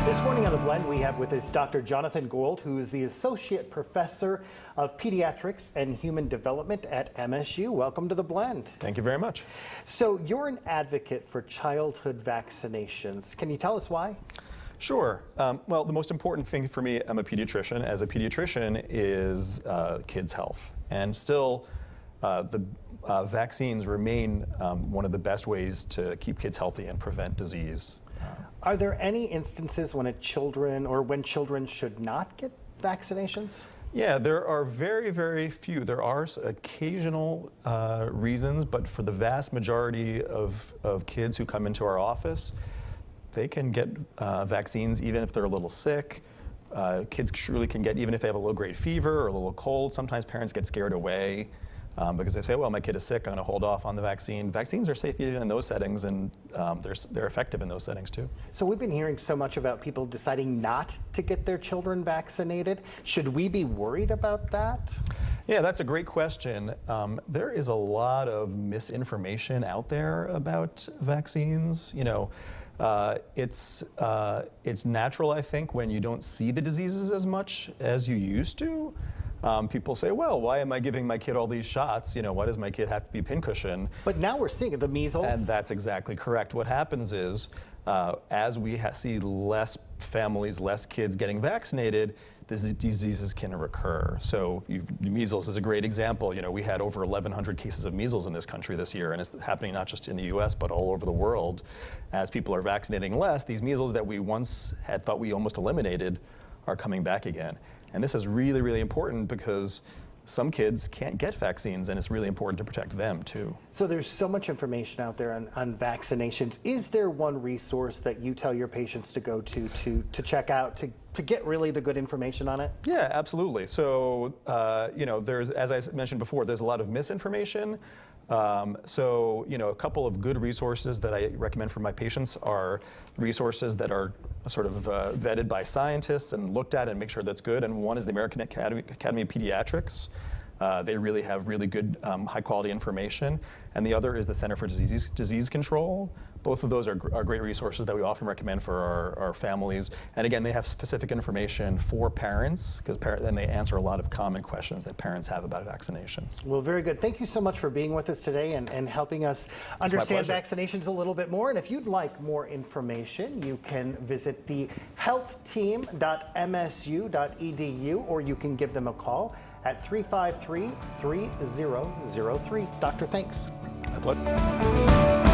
This morning on The Blend, we have with us Dr. Jonathon Gold, who is the Associate Professor of Pediatrics and Human Development at MSU. Welcome to The Blend. Thank you very much. So you're an advocate for childhood vaccinations. Can you tell us why? Sure. Well, the most important thing for me, I'm a pediatrician. As a pediatrician is kids' health. And still, the vaccines remain one of the best ways to keep kids healthy and prevent disease. Are there any instances when children should not get vaccinations? Yeah, there are very, very few. There are occasional reasons, but for the vast majority of kids who come into our office, they can get vaccines even if they're a little sick. Kids surely can get, even if they have a low-grade fever or a little cold. Sometimes parents get scared away because they say, well, my kid is sick, I'm going to hold off on the vaccine. Vaccines are safe even in those settings, and they're effective in those settings too. So we've been hearing so much about people deciding not to get their children vaccinated. Should we be worried about that? Yeah, that's a great question. There is a lot of misinformation out there about vaccines. You know, it's natural, I think, when you don't see the diseases as much as you used to. People say, well, why am I giving my kid all these shots? You know, why does my kid have to be pincushion? But now we're seeing the measles. And that's exactly correct. What happens is, as we see less families, less kids getting vaccinated, these diseases can recur. So measles is a great example. You know, we had over 1,100 cases of measles in this country this year, and it's happening not just in the US, but all over the world. As people are vaccinating less, these measles that we once had thought we almost eliminated are coming back again. And this is really, really important because some kids can't get vaccines, and it's really important to protect them too. So there's so much information out there on vaccinations. Is there one resource that you tell your patients to go to check out, to get really the good information on it? Yeah, absolutely. So, you know, as I mentioned before, there's a lot of misinformation. So, you know, a couple of good resources that I recommend for my patients are resources that are sort of vetted by scientists and looked at and make sure that's good. And one is the American Academy of Pediatrics. They really have really good high quality information. And the other is the Center for Disease Control. Both of those are great resources that we often recommend for our families. And again, they have specific information for parents, and they answer a lot of common questions that parents have about vaccinations. Well, very good. Thank you so much for being with us today and helping us understand vaccinations a little bit more. And if you'd like more information, you can visit the healthteam.msu.edu, or you can give them a call at 353-3003. Doctor, thanks. My pleasure.